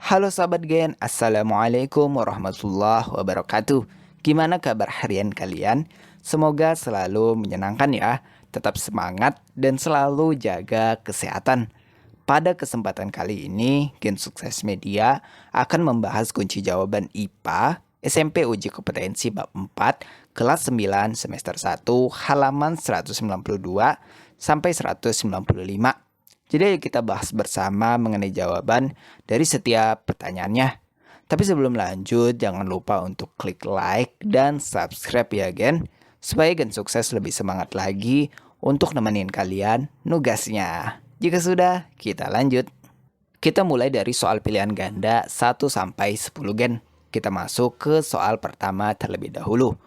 Halo sahabat Gen, Assalamualaikum warahmatullahi wabarakatuh. Gimana kabar harian kalian? Semoga selalu menyenangkan ya, tetap semangat dan selalu jaga kesehatan. Pada kesempatan kali ini, Gen Sukses Media akan membahas kunci jawaban IPA SMP Uji Kompetensi Bab 4 kelas 9 semester 1 halaman 192 sampai 195. Jadi ayo kita bahas bersama mengenai jawaban dari setiap pertanyaannya. Tapi sebelum lanjut, jangan lupa untuk klik like dan subscribe ya Gen, supaya Gen Sukses lebih semangat lagi untuk nemenin kalian nugasnya. Jika sudah, kita lanjut. Kita mulai dari soal pilihan ganda 1 sampai 10 Gen. Kita masuk ke soal pertama terlebih dahulu.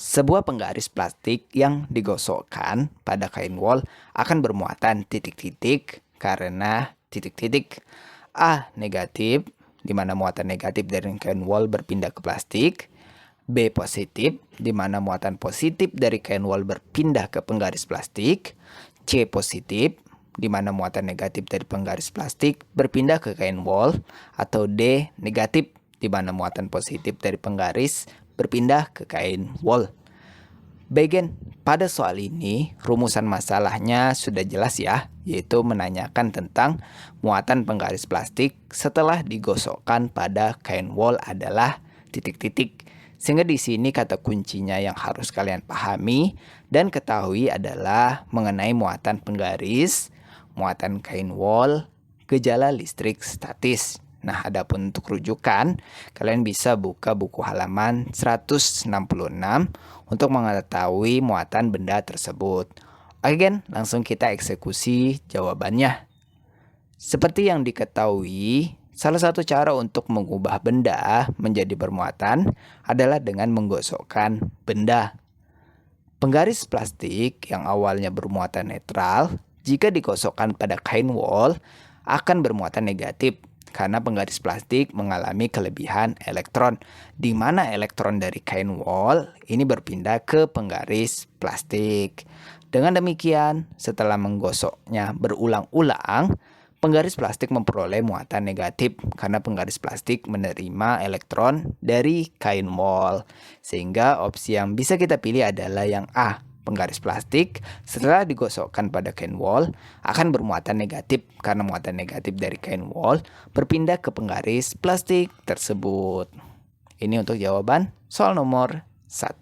Sebuah penggaris plastik yang digosokkan pada kain wol akan bermuatan titik-titik karena titik-titik. A. Negatif, di mana muatan negatif dari kain wol berpindah ke plastik. B. Positif, di mana muatan positif dari kain wol berpindah ke penggaris plastik. C. Positif, di mana muatan negatif dari penggaris plastik berpindah ke kain wol. Atau D. Negatif, di mana muatan positif dari penggaris berpindah ke kain wol. Bagian pada soal ini, rumusan masalahnya sudah jelas ya, yaitu menanyakan tentang muatan penggaris plastik setelah digosokkan pada kain wol adalah titik-titik. Sehingga di sini kata kuncinya yang harus kalian pahami dan ketahui adalah mengenai muatan penggaris, muatan kain wol, gejala listrik statis. Nah, adapun untuk rujukan, kalian bisa buka buku halaman 166 untuk mengetahui muatan benda tersebut. Oke Gen, langsung kita eksekusi jawabannya. Seperti yang diketahui, salah satu cara untuk mengubah benda menjadi bermuatan adalah dengan menggosokkan benda. Penggaris plastik yang awalnya bermuatan netral, jika digosokkan pada kain wol, akan bermuatan negatif karena penggaris plastik mengalami kelebihan elektron, di mana elektron dari kain wol ini berpindah ke penggaris plastik. Dengan demikian, setelah menggosoknya berulang-ulang, penggaris plastik memperoleh muatan negatif karena penggaris plastik menerima elektron dari kain wol. Sehingga opsi yang bisa kita pilih adalah yang A. Penggaris plastik setelah digosokkan pada kain wol akan bermuatan negatif karena muatan negatif dari kain wol berpindah ke penggaris plastik tersebut. Ini untuk jawaban soal nomor 1.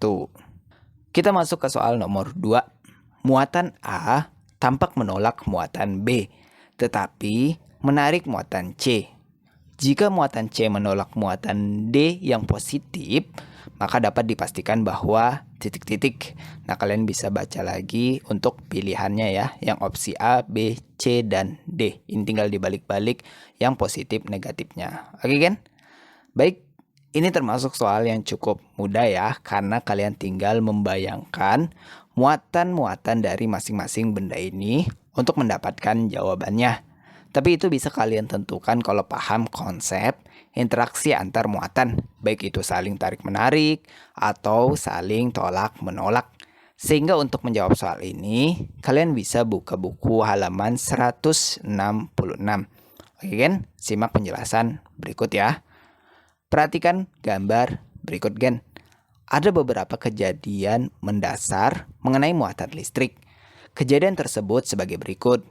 Kita masuk ke soal nomor 2. Muatan A tampak menolak muatan B, tetapi menarik muatan C. Jika muatan C menolak muatan D yang positif, maka dapat dipastikan bahwa titik-titik. Nah, kalian bisa baca lagi untuk pilihannya ya, yang opsi A, B, C, dan D. Ini tinggal dibalik-balik yang positif negatifnya. Oke kan? Baik, ini termasuk soal yang cukup mudah ya, karena kalian tinggal membayangkan muatan-muatan dari masing-masing benda ini untuk mendapatkan jawabannya. Tapi itu bisa kalian tentukan kalau paham konsep interaksi antar muatan, baik itu saling tarik-menarik atau saling tolak-menolak. Sehingga untuk menjawab soal ini, kalian bisa buka buku halaman 166. Oke kan? Simak penjelasan berikut ya. Perhatikan gambar berikut Gen. Ada beberapa kejadian mendasar mengenai muatan listrik. Kejadian tersebut sebagai berikut.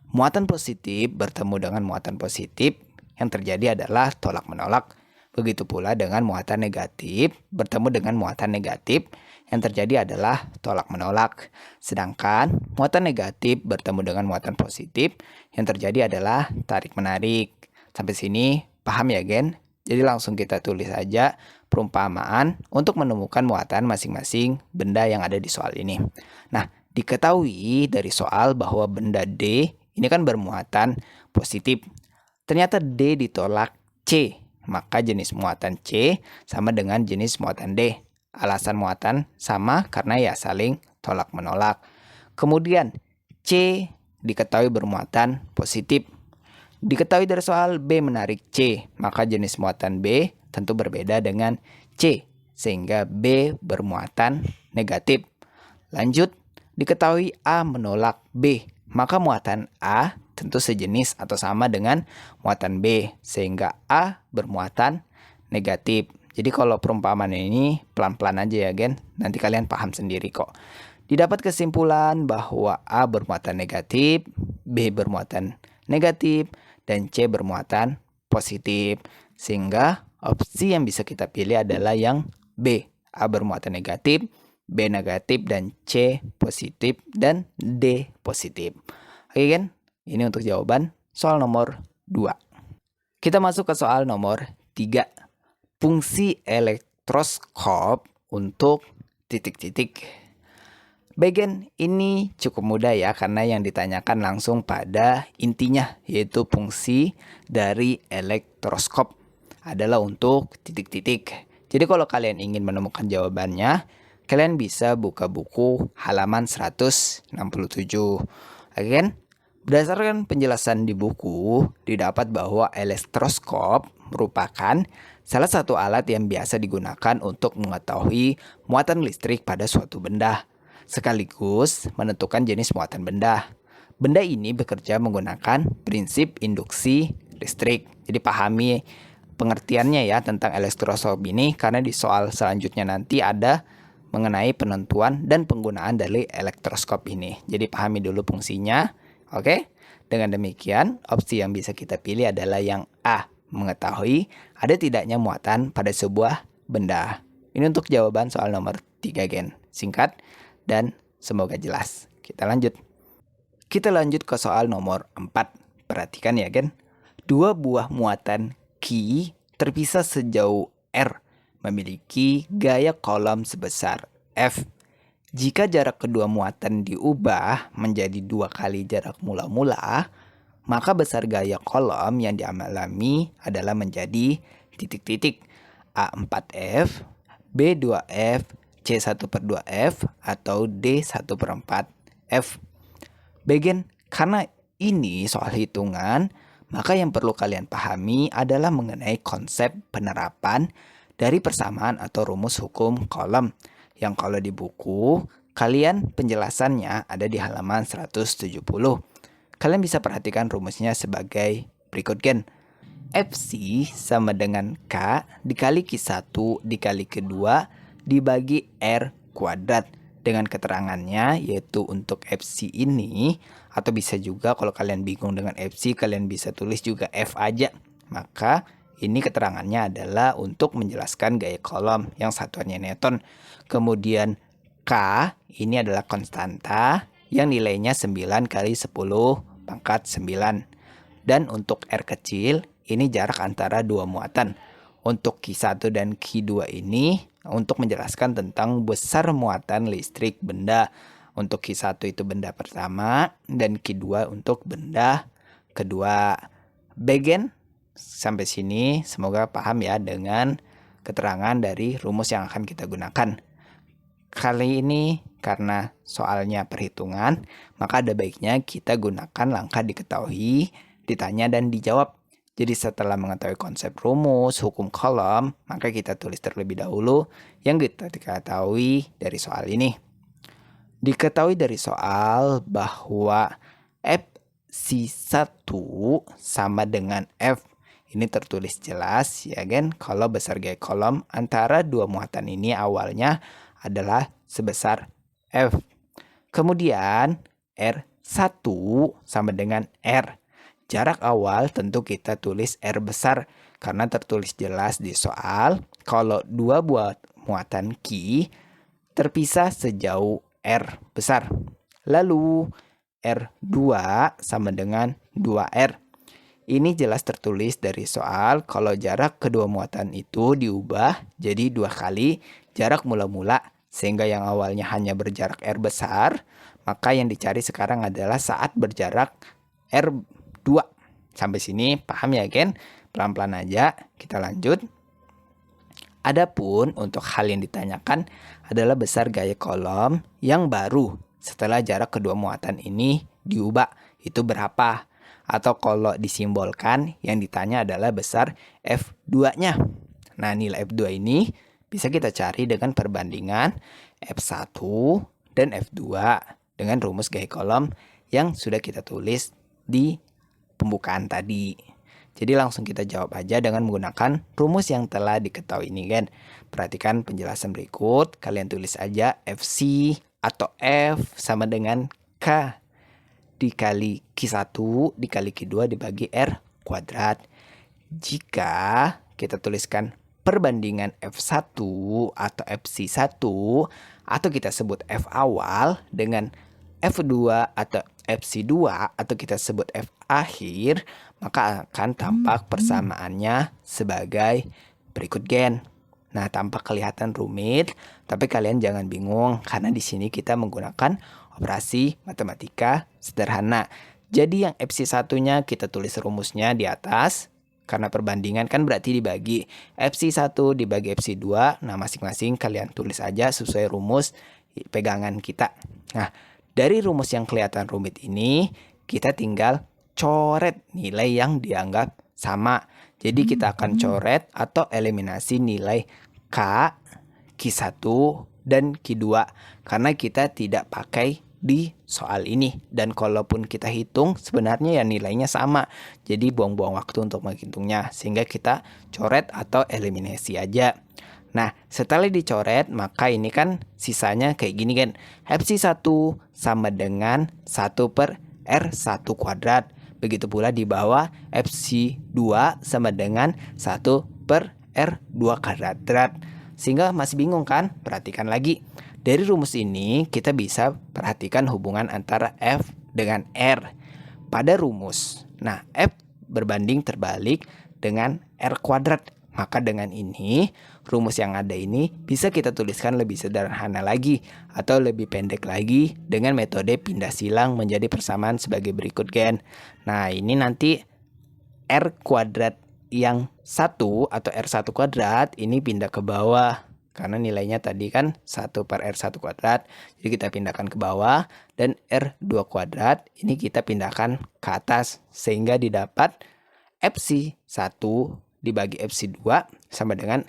Muatan positif bertemu dengan muatan positif, yang terjadi adalah tolak-menolak. Begitu pula dengan muatan negatif bertemu dengan muatan negatif, yang terjadi adalah tolak-menolak. Sedangkan muatan negatif bertemu dengan muatan positif, yang terjadi adalah tarik-menarik. Sampai sini paham ya Gen? Jadi langsung kita tulis saja perumpamaan untuk menemukan muatan masing-masing benda yang ada di soal ini. Nah, diketahui dari soal bahwa benda D ini kan bermuatan positif. Ternyata D ditolak C, maka jenis muatan C sama dengan jenis muatan D. Alasan muatan sama karena ya saling tolak-menolak. Kemudian C diketahui bermuatan positif. Diketahui dari soal B menarik C, maka jenis muatan B tentu berbeda dengan C, sehingga B bermuatan negatif. Lanjut, diketahui A menolak B, maka muatan A tentu sejenis atau sama dengan muatan B, sehingga A bermuatan negatif. Jadi kalau perumpamaan ini pelan-pelan aja ya gen, nanti kalian paham sendiri kok. Didapat kesimpulan bahwa A bermuatan negatif, B bermuatan negatif, dan C bermuatan positif. Sehingga opsi yang bisa kita pilih adalah yang B. A bermuatan negatif, B negatif, dan C positif, dan D positif. Oke kan? Ini untuk jawaban soal nomor 2. Kita masuk ke soal nomor 3. Fungsi elektroskop untuk titik-titik. Bagian ini cukup mudah ya, karena yang ditanyakan langsung pada intinya, yaitu fungsi dari elektroskop adalah untuk titik-titik. Jadi kalau kalian ingin menemukan jawabannya, kalian bisa buka buku halaman 167. Oke kan? Berdasarkan penjelasan di buku, didapat bahwa elektroskop merupakan salah satu alat yang biasa digunakan untuk mengetahui muatan listrik pada suatu benda, sekaligus menentukan jenis muatan benda. Benda ini bekerja menggunakan prinsip induksi listrik. Jadi pahami pengertiannya ya tentang elektroskop ini, karena di soal selanjutnya nanti ada mengenai penentuan dan penggunaan dari elektroskop ini. Jadi pahami dulu fungsinya. Oke? Dengan demikian, opsi yang bisa kita pilih adalah yang A, mengetahui ada tidaknya muatan pada sebuah benda. Ini untuk jawaban soal nomor 3 gen. Singkat dan semoga jelas. Kita lanjut ke soal nomor 4. Perhatikan ya gen. Dua buah muatan Q terpisah sejauh R memiliki gaya kolom sebesar F. Jika jarak kedua muatan diubah menjadi 2 kali jarak mula-mula, maka besar gaya kolom yang dialami adalah menjadi titik-titik A4F, B2F, C1/2F, atau D1/4F. Bagian karena ini soal hitungan, maka yang perlu kalian pahami adalah mengenai konsep penerapan dari persamaan atau rumus hukum kolom, yang kalau di buku kalian penjelasannya ada di halaman 170. Kalian bisa perhatikan rumusnya sebagai berikut gen. FC sama dengan K dikali Q1 dikali Q2 dibagi R kuadrat. Dengan keterangannya yaitu untuk FC ini, atau bisa juga kalau kalian bingung dengan FC, kalian bisa tulis juga F aja. Maka ini keterangannya adalah untuk menjelaskan gaya kolom yang satuannya Newton. Kemudian K ini adalah konstanta yang nilainya 9 kali 10 pangkat 9. Dan untuk R kecil ini jarak antara dua muatan. Untuk Q1 dan Q2 ini untuk menjelaskan tentang besar muatan listrik benda. Untuk Q1 itu benda pertama dan Q2 untuk benda kedua. Bagian sampai sini semoga paham ya dengan keterangan dari rumus yang akan kita gunakan. Kali ini karena soalnya perhitungan, maka ada baiknya kita gunakan langkah diketahui, ditanya, dan dijawab. Jadi setelah mengetahui konsep rumus, hukum kolom, maka kita tulis terlebih dahulu yang kita ketahui dari soal ini. Diketahui dari soal bahwa FC1 sama dengan F. Ini tertulis jelas ya kan, kalau besar gaya kolom antara dua muatan ini awalnya adalah sebesar F. Kemudian R1 sama dengan R. Jarak awal tentu kita tulis R besar, karena tertulis jelas di soal kalau dua buah muatan Q terpisah sejauh R besar. Lalu R2 sama dengan 2R. Ini jelas tertulis dari soal kalau jarak kedua muatan itu diubah jadi 2 kali jarak mula-mula, sehingga yang awalnya hanya berjarak R besar, maka yang dicari sekarang adalah saat berjarak R2. Sampai sini paham ya Ken? Pelan-pelan aja, kita lanjut. Adapun untuk hal yang ditanyakan adalah besar gaya kolom yang baru setelah jarak kedua muatan ini diubah, itu berapa? Atau kalau disimbolkan, yang ditanya adalah besar F2-nya. Nah, nilai F2 ini bisa kita cari dengan perbandingan F1 dan F2 dengan rumus gaya kolom yang sudah kita tulis di pembukaan tadi. Jadi langsung kita jawab aja dengan menggunakan rumus yang telah diketahui ini kan. Perhatikan penjelasan berikut, kalian tulis aja FC atau F sama dengan K dikali Q1 dikali Q2 dibagi R kuadrat. Jika kita tuliskan perbandingan F1 atau FC1 atau kita sebut F awal dengan F2 atau FC2 atau kita sebut F akhir, maka akan tampak persamaannya sebagai berikut gen. Nah, tampak kelihatan rumit, tapi kalian jangan bingung karena di sini kita menggunakan operasi matematika sederhana. Jadi yang FC1-nya kita tulis rumusnya di atas. Karena perbandingan kan berarti dibagi FC1 dibagi FC2. Nah, masing-masing kalian tulis aja sesuai rumus pegangan kita. Nah, dari rumus yang kelihatan rumit ini, kita tinggal coret nilai yang dianggap sama. Jadi kita akan coret atau eliminasi nilai K, Q1, dan Q2. Karena kita tidak pakai di soal ini. Dan kalaupun kita hitung, sebenarnya ya nilainya sama. Jadi buang-buang waktu untuk menghitungnya. Sehingga kita coret atau eliminasi aja. Nah, setelah dicoret, maka ini kan sisanya kayak gini kan. FC1 sama dengan 1 per R1 kuadrat. Begitu pula di bawah FC2 sama dengan 1 per R2 kuadrat. Sehingga masih bingung kan? Perhatikan lagi. Dari rumus ini kita bisa perhatikan hubungan antara F dengan R pada rumus. Nah, F berbanding terbalik dengan R kuadrat. Maka dengan ini, rumus yang ada ini bisa kita tuliskan lebih sederhana lagi atau lebih pendek lagi dengan metode pindah silang menjadi persamaan sebagai berikut gen. Nah, ini nanti R kuadrat yang 1 atau R1 kuadrat ini pindah ke bawah. Karena nilainya tadi kan 1 per R1 kuadrat. Jadi kita pindahkan ke bawah. Dan R2 kuadrat ini kita pindahkan ke atas. Sehingga didapat FC1 dibagi FC2 sama dengan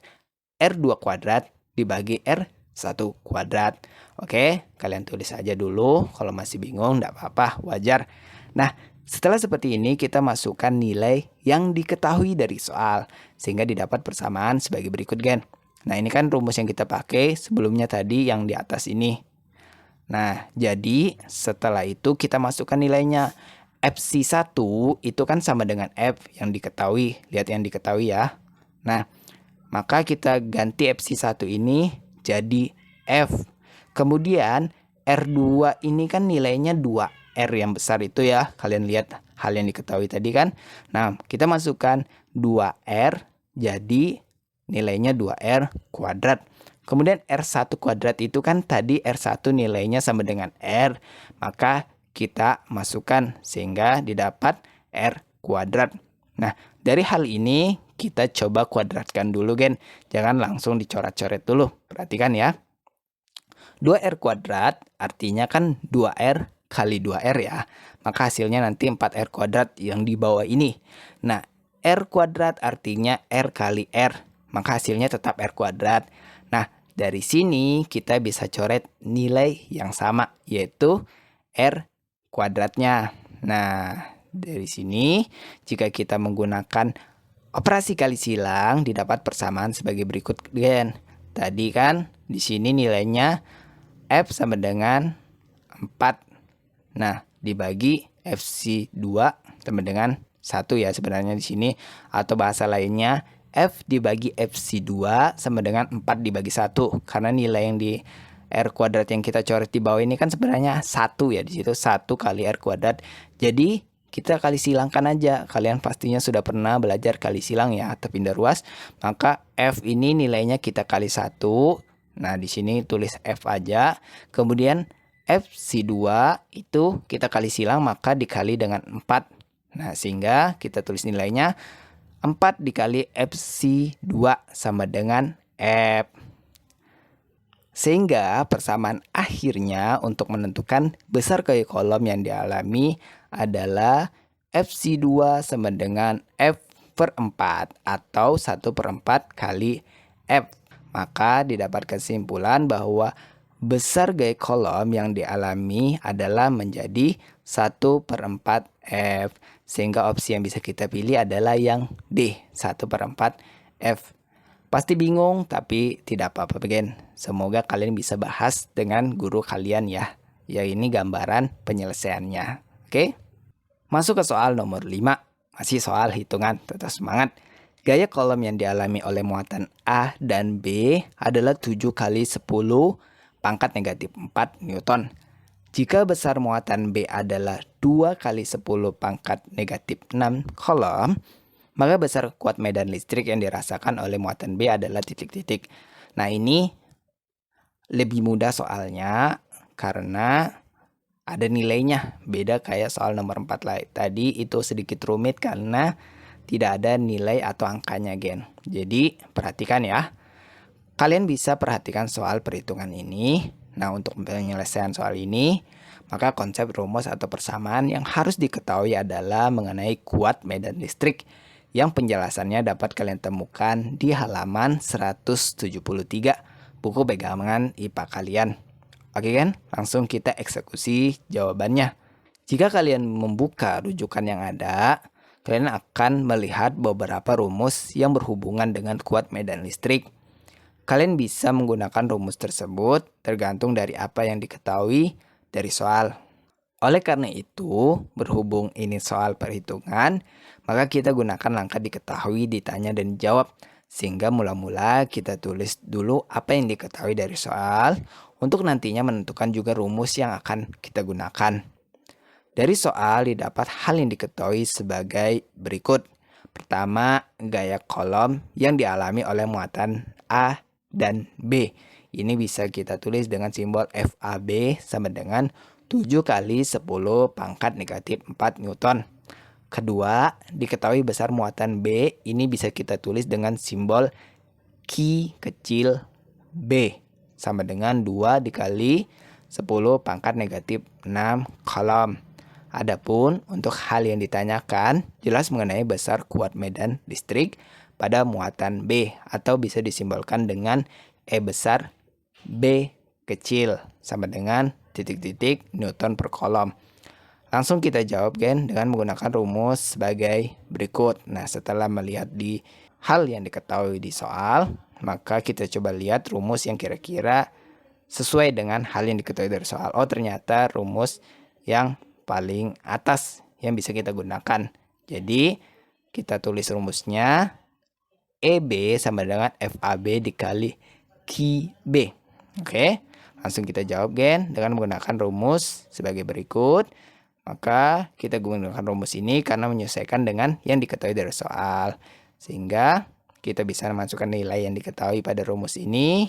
R2 kuadrat dibagi R1 kuadrat. Oke, kalian tulis aja dulu. Kalau masih bingung enggak apa-apa, wajar. Nah, setelah seperti ini kita masukkan nilai yang diketahui dari soal. Sehingga didapat persamaan sebagai berikut gen. Nah, ini kan rumus yang kita pakai sebelumnya tadi yang di atas ini. Nah, jadi setelah itu kita masukkan nilainya. FC1 itu kan sama dengan F yang diketahui. Lihat yang diketahui ya. Nah, maka kita ganti FC1 ini jadi F. Kemudian R2 ini kan nilainya 2R yang besar itu ya. Kalian lihat hal yang diketahui tadi kan. Nah, kita masukkan 2R jadi nilainya 2R kuadrat. Kemudian R1 kuadrat itu kan tadi R1 nilainya sama dengan R. Maka kita masukkan sehingga didapat R kuadrat. Nah, dari hal ini kita coba kuadratkan dulu gen. Jangan langsung dicoret-coret dulu. Perhatikan ya. 2R kuadrat artinya kan 2R kali 2R ya. Maka hasilnya nanti 4R kuadrat yang di bawah ini. Nah, R kuadrat artinya R kali R. Maka hasilnya tetap R kuadrat. Nah, dari sini kita bisa coret nilai yang sama, yaitu R kuadratnya. Nah, dari sini jika kita menggunakan operasi kali silang didapat persamaan sebagai berikut gen. Tadi kan di sini nilainya F sama dengan 4. Nah, dibagi FC2 sama dengan 1 ya sebenarnya di sini, atau bahasa lainnya F dibagi FC2 sama dengan 4 dibagi 1. Karena nilai yang di R kuadrat yang kita coret di bawah ini kan sebenarnya 1 ya. Di situ 1 kali R kuadrat. Jadi kita kali silangkan aja. Kalian pastinya sudah pernah belajar kali silang ya atau pindah ruas. Maka F ini nilainya kita kali 1. Nah, di sini tulis F aja. Kemudian FC2 itu kita kali silang maka dikali dengan 4. Nah, sehingga kita tulis nilainya 4 dikali FC2 sama dengan F. Sehingga persamaan akhirnya untuk menentukan besar kali kolom yang dialami adalah FC2 sama dengan F per 4 atau 1 per 4 kali F. Maka didapat kesimpulan bahwa besar gaya kolom yang dialami adalah menjadi 1 per 4 F. Sehingga opsi yang bisa kita pilih adalah yang D, 1/4 F. Pasti bingung, tapi tidak apa-apa, Gen. Semoga kalian bisa bahas dengan guru kalian ya. Ya, ini gambaran penyelesaiannya. Oke? Masuk ke soal nomor 5. Masih soal hitungan, tetap semangat. Gaya kolom yang dialami oleh muatan A dan B adalah 7 kali 10 pangkat negatif 4 Newton. Jika besar muatan B adalah 2 kali 10 pangkat negatif 6 kolom, maka besar kuat medan listrik yang dirasakan oleh muatan B adalah titik-titik. Nah, ini lebih mudah soalnya karena ada nilainya. Beda kayak soal nomor 4 lah. Tadi itu sedikit rumit karena tidak ada nilai atau angkanya, Gen. Jadi, perhatikan ya. Kalian bisa perhatikan soal perhitungan ini. Nah, untuk penyelesaian soal ini, maka konsep rumus atau persamaan yang harus diketahui adalah mengenai kuat medan listrik yang penjelasannya dapat kalian temukan di halaman 173 buku pegangan IPA kalian. Oke kan? Langsung kita eksekusi jawabannya. Jika kalian membuka rujukan yang ada, kalian akan melihat beberapa rumus yang berhubungan dengan kuat medan listrik. Kalian bisa menggunakan rumus tersebut tergantung dari apa yang diketahui dari soal. Oleh karena itu, berhubung ini soal perhitungan, maka kita gunakan langkah diketahui, ditanya, dan jawab. Sehingga mula-mula kita tulis dulu apa yang diketahui dari soal, untuk nantinya menentukan juga rumus yang akan kita gunakan. Dari soal didapat hal yang diketahui sebagai berikut. Pertama, gaya kolom yang dialami oleh muatan A dan B. Ini bisa kita tulis dengan simbol FAB sama dengan 7 kali 10 pangkat negatif 4 Newton. Kedua, diketahui besar muatan B. Ini bisa kita tulis dengan simbol Q kecil B. Sama dengan 2 dikali 10 pangkat negatif 6 kolom. Adapun untuk hal yang ditanyakan, jelas mengenai besar kuat medan listrik pada muatan B. Atau bisa disimbolkan dengan E besar B kecil. Sama dengan titik-titik Newton per kolom. Langsung kita jawab, Gen, dengan menggunakan rumus sebagai berikut. Nah, setelah melihat di hal yang diketahui di soal, maka kita coba lihat rumus yang kira-kira sesuai dengan hal yang diketahui dari soal. Oh, ternyata rumus yang paling atas yang bisa kita gunakan. Jadi, kita tulis rumusnya EB sama dengan FAB dikali QB. Oke, langsung kita jawab, Gen, dengan menggunakan rumus sebagai berikut. Maka kita gunakan rumus ini karena menyesuaikan dengan yang diketahui dari soal. Sehingga kita bisa memasukkan nilai yang diketahui pada rumus ini,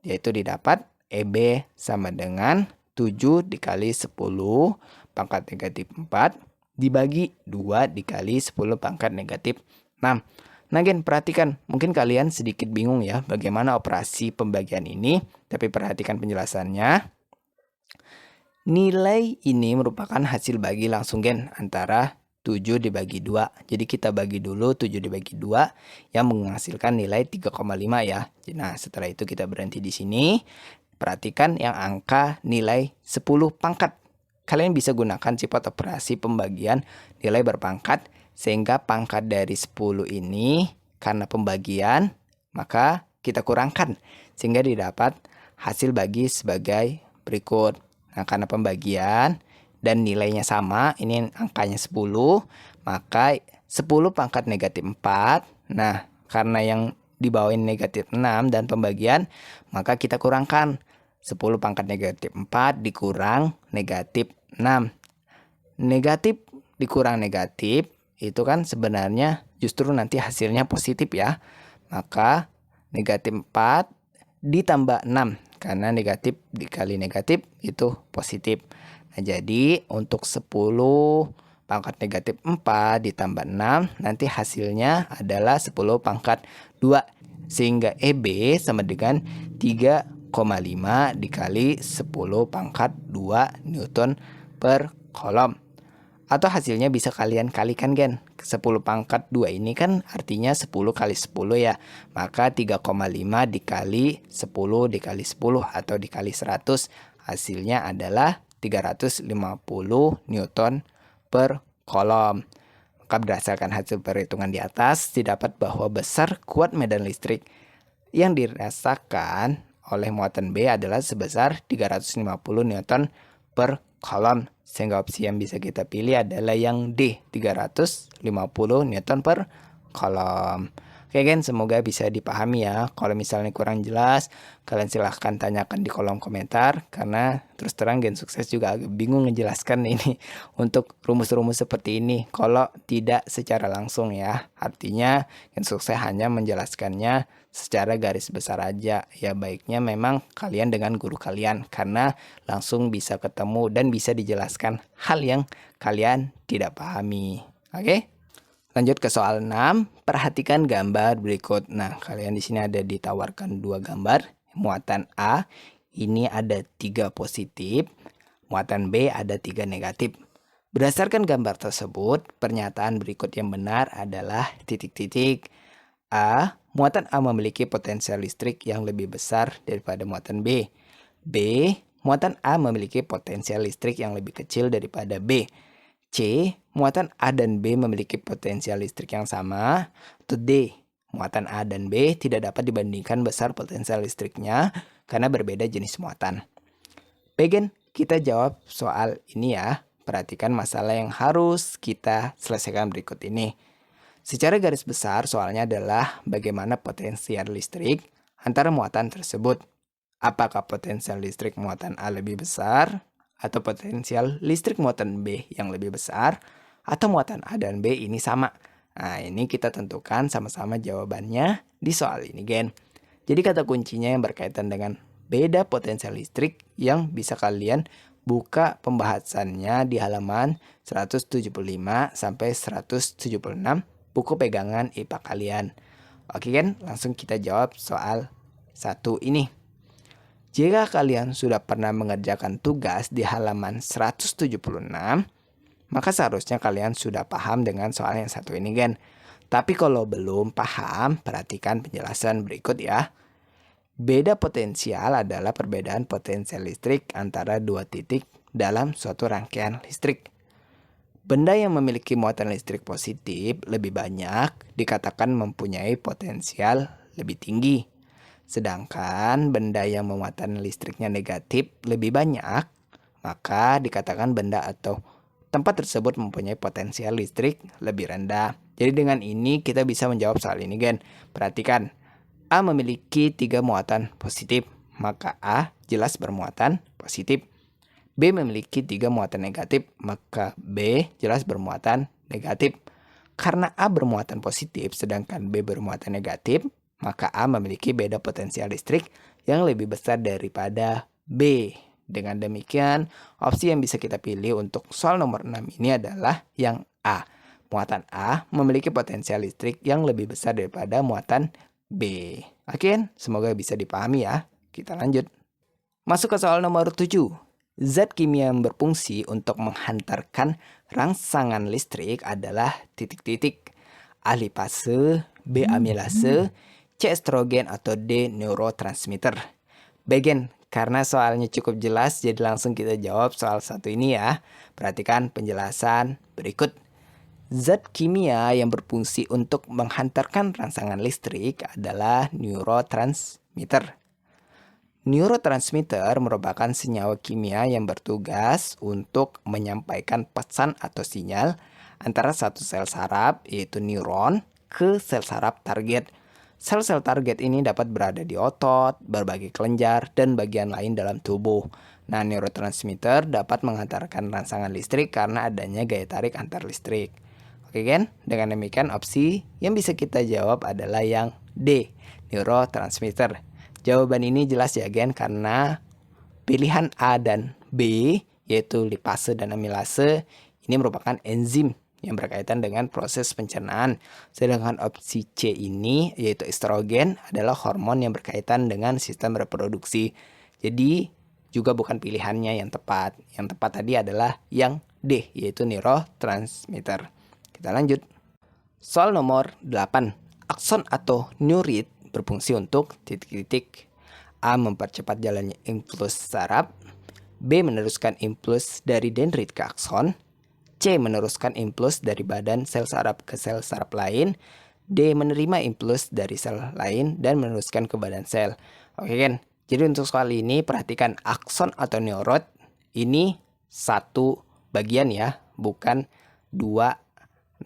yaitu didapat EB sama dengan 7 dikali 10 pangkat negatif 4 dibagi 2 dikali 10 pangkat negatif 6. Nah, Gen, perhatikan. Mungkin kalian sedikit bingung ya bagaimana operasi pembagian ini. Tapi perhatikan penjelasannya. Nilai ini merupakan hasil bagi langsung, Gen, antara 7 dibagi 2. Jadi kita bagi dulu 7 dibagi 2 yang menghasilkan nilai 3,5 ya. Nah, setelah itu kita berhenti di sini. Perhatikan yang angka nilai 10 pangkat. Kalian bisa gunakan sifat operasi pembagian nilai berpangkat. Sehingga pangkat dari 10 ini karena pembagian, maka kita kurangkan. Sehingga didapat hasil bagi sebagai berikut. Nah, karena pembagian dan nilainya sama, ini angkanya 10, maka 10 pangkat negatif 4. Nah, karena yang dibawain negatif 6 dan pembagian, maka kita kurangkan 10 pangkat negatif 4 dikurang negatif 6. Negatif dikurang negatif, itu kan sebenarnya justru nanti hasilnya positif ya. Maka negatif 4 ditambah 6. Karena negatif dikali negatif itu positif. Nah, jadi untuk 10 pangkat negatif 4 ditambah 6, nanti hasilnya adalah 10 pangkat 2. Sehingga EB sama dengan 3,5 dikali 10 pangkat 2 Newton per kolom. Atau hasilnya bisa kalian kalikan, Gen. 10 pangkat 2 ini kan artinya 10 kali 10 ya. Maka 3,5 dikali 10 dikali 10 atau dikali 100. Hasilnya adalah 350 Newton per kolom. Maka berdasarkan hasil perhitungan di atas, didapat bahwa besar kuat medan listrik yang dirasakan oleh muatan B adalah sebesar 350 Newton per kolom. Sehingga opsi yang bisa kita pilih adalah yang D, 350 Newton per kolom. Oke gen, semoga bisa dipahami ya. Kalau misalnya kurang jelas, kalian silahkan tanyakan di kolom komentar. Karena terus terang Gen Sukses juga agak bingung menjelaskan ini untuk rumus-rumus seperti ini. Kalau tidak secara langsung ya. Artinya Gen Sukses hanya menjelaskannya secara garis besar aja. Ya baiknya memang kalian dengan guru kalian. Karena langsung bisa ketemu dan bisa dijelaskan hal yang kalian tidak pahami. Oke? Lanjut ke soal 6, perhatikan gambar berikut. Nah, kalian di sini ada ditawarkan dua gambar. Muatan A ini ada 3 positif, muatan B ada 3 negatif. Berdasarkan gambar tersebut, pernyataan berikut yang benar adalah titik-titik. A, muatan A memiliki potensial listrik yang lebih besar daripada muatan B. B, muatan A memiliki potensial listrik yang lebih kecil daripada B. C, muatan A dan B memiliki potensial listrik yang sama. Atau D, muatan A dan B tidak dapat dibandingkan besar potensial listriknya karena berbeda jenis muatan. Bagian kita jawab soal ini ya. Perhatikan masalah yang harus kita selesaikan berikut ini. Secara garis besar soalnya adalah bagaimana potensial listrik antara muatan tersebut. Apakah potensial listrik muatan A lebih besar? Atau potensial listrik muatan B yang lebih besar, atau muatan A dan B ini sama. Nah, ini kita tentukan sama-sama jawabannya di soal ini, gen. Jadi kata kuncinya yang berkaitan dengan beda potensial listrik yang bisa kalian buka pembahasannya di halaman 175 sampai 176 buku pegangan IPA kalian. Oke, gen, langsung kita jawab soal 1 ini. Jika kalian sudah pernah mengerjakan tugas di halaman 176, maka seharusnya kalian sudah paham dengan soal yang satu ini, gen. Tapi kalau belum paham, perhatikan penjelasan berikut ya. Beda potensial adalah perbedaan potensial listrik antara dua titik dalam suatu rangkaian listrik. Benda yang memiliki muatan listrik positif lebih banyak dikatakan mempunyai potensial lebih tinggi. Sedangkan benda yang memuatan listriknya negatif lebih banyak, maka dikatakan benda atau tempat tersebut mempunyai potensial listrik lebih rendah. Jadi dengan ini kita bisa menjawab soal ini, gen. Perhatikan, A memiliki 3 muatan positif, maka A jelas bermuatan positif. B memiliki 3 muatan negatif, maka B jelas bermuatan negatif. Karena A bermuatan positif sedangkan B bermuatan negatif, maka A memiliki beda potensial listrik yang lebih besar daripada B. Dengan demikian, opsi yang bisa kita pilih untuk soal nomor 6 ini adalah yang A. Muatan A memiliki potensial listrik yang lebih besar daripada muatan B. Oke, semoga bisa dipahami ya. Kita lanjut. Masuk ke soal nomor 7. Zat kimia yang berfungsi untuk menghantarkan rangsangan listrik adalah titik-titik. A lipase, B amilase, C estrogen atau D neurotransmitter. Bagian, karena soalnya cukup jelas, jadi langsung kita jawab soal satu ini ya. Perhatikan penjelasan berikut. Zat kimia yang berfungsi untuk menghantarkan rangsangan listrik adalah neurotransmitter. Neurotransmitter merupakan senyawa kimia yang bertugas untuk menyampaikan pesan atau sinyal antara satu sel saraf, yaitu neuron, ke sel saraf target. Sel-sel target ini dapat berada di otot, berbagai kelenjar, dan bagian lain dalam tubuh. Nah, neurotransmitter dapat menghantarkan rangsangan listrik karena adanya gaya tarik antar listrik. Oke kan? Dengan demikian opsi yang bisa kita jawab adalah yang D, neurotransmitter. Jawaban ini jelas ya gen, karena pilihan A dan B, yaitu lipase dan amilase, ini merupakan enzim yang berkaitan dengan proses pencernaan. Sedangkan opsi C ini, yaitu estrogen, adalah hormon yang berkaitan dengan sistem reproduksi. Jadi juga bukan pilihannya yang tepat. Yang tepat tadi adalah yang D, yaitu neurotransmitter. Kita lanjut. Soal nomor 8. Akson atau neurit berfungsi untuk titik-titik. A. Mempercepat jalannya impuls saraf. B. Meneruskan impuls dari dendrit ke akson. C. Meneruskan impuls dari badan sel saraf ke sel saraf lain. D. Menerima impuls dari sel lain dan meneruskan ke badan sel. Oke kan? Jadi untuk soal ini perhatikan akson atau neurot ini satu bagian ya, bukan dua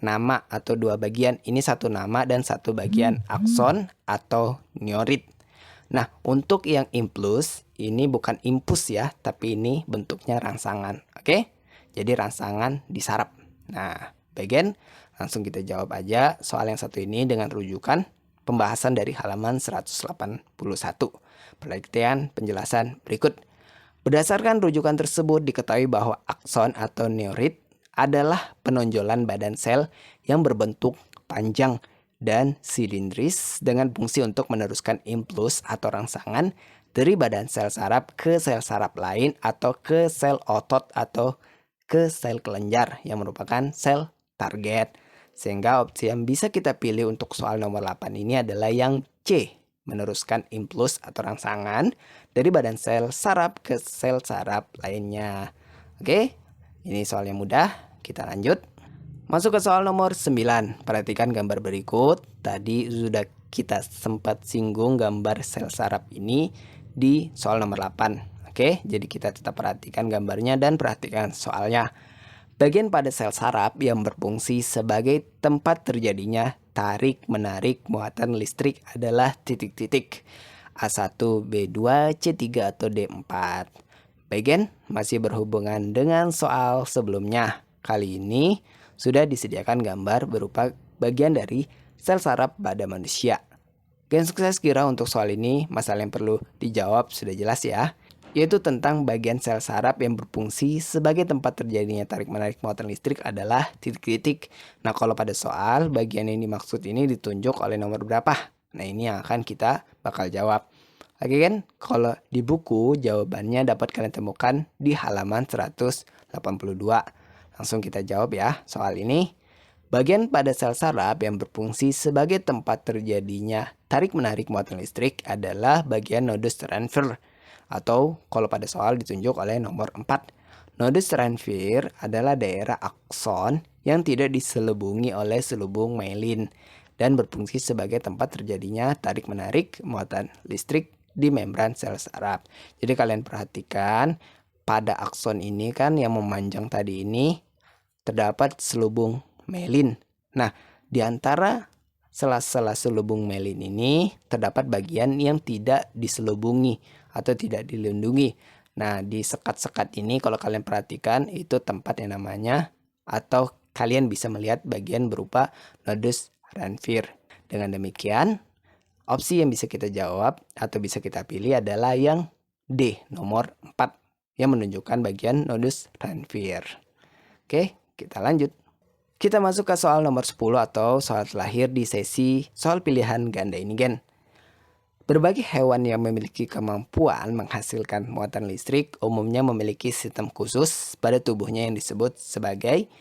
nama atau dua bagian. Ini satu nama dan satu bagian, akson atau neurit. Nah, untuk yang impuls ini bukan impuls ya, tapi ini bentuknya rangsangan. Oke? Jadi rangsangan di saraf. Nah, bagian langsung kita jawab aja soal yang satu ini dengan rujukan pembahasan dari halaman 181. Penelitian penjelasan berikut. Berdasarkan rujukan tersebut diketahui bahwa akson atau neurit adalah penonjolan badan sel yang berbentuk panjang dan silindris dengan fungsi untuk meneruskan impuls atau rangsangan dari badan sel saraf ke sel saraf lain atau ke sel otot atau ke sel kelenjar yang merupakan sel target. Sehingga opsi yang bisa kita pilih untuk soal nomor 8 ini adalah yang C, meneruskan impuls atau rangsangan dari badan sel saraf ke sel saraf lainnya. Oke, ini soal yang mudah. Kita lanjut. Masuk ke soal nomor 9. Perhatikan gambar berikut. Tadi sudah kita sempat singgung gambar sel saraf ini di soal nomor 8. Oke, jadi kita tetap perhatikan gambarnya dan perhatikan soalnya. Bagian pada sel saraf yang berfungsi sebagai tempat terjadinya tarik-menarik muatan listrik adalah titik-titik A1, B2, C3 atau D4. Bagian masih berhubungan dengan soal sebelumnya. Kali ini sudah disediakan gambar berupa bagian dari sel saraf pada manusia. Gen sukses kira untuk soal ini, masalah yang perlu dijawab sudah jelas ya, yaitu tentang bagian sel saraf yang berfungsi sebagai tempat terjadinya tarik-menarik muatan listrik adalah titik-titik. Nah, kalau pada soal, bagian yang dimaksud ini ditunjuk oleh nomor berapa? Nah, ini yang akan kita bakal jawab. Oke kan, kalau di buku jawabannya dapat kalian temukan di halaman 182. Langsung kita jawab ya soal ini. Bagian pada sel saraf yang berfungsi sebagai tempat terjadinya tarik-menarik muatan listrik adalah bagian nodus transfer. Atau kalau pada soal ditunjuk oleh nomor 4. Nodus transfer adalah daerah akson yang tidak diselubungi oleh selubung myelin dan berfungsi sebagai tempat terjadinya tarik-menarik muatan listrik di membran sel saraf. Jadi kalian perhatikan pada akson ini kan yang memanjang tadi ini terdapat selubung myelin. Nah, di antara sela-sela selubung myelin ini terdapat bagian yang tidak diselubungi atau tidak dilindungi. Nah, di sekat-sekat ini kalau kalian perhatikan itu tempat yang namanya atau kalian bisa melihat bagian berupa nodus transfer. Dengan demikian, opsi yang bisa kita jawab atau bisa kita pilih adalah yang D, nomor 4 yang menunjukkan bagian nodus transfer. Oke, kita lanjut. Kita masuk ke soal nomor 10 atau soal terakhir di sesi soal pilihan ganda ini gen. Berbagai hewan yang memiliki kemampuan menghasilkan muatan listrik umumnya memiliki sistem khusus pada tubuhnya yang disebut sebagai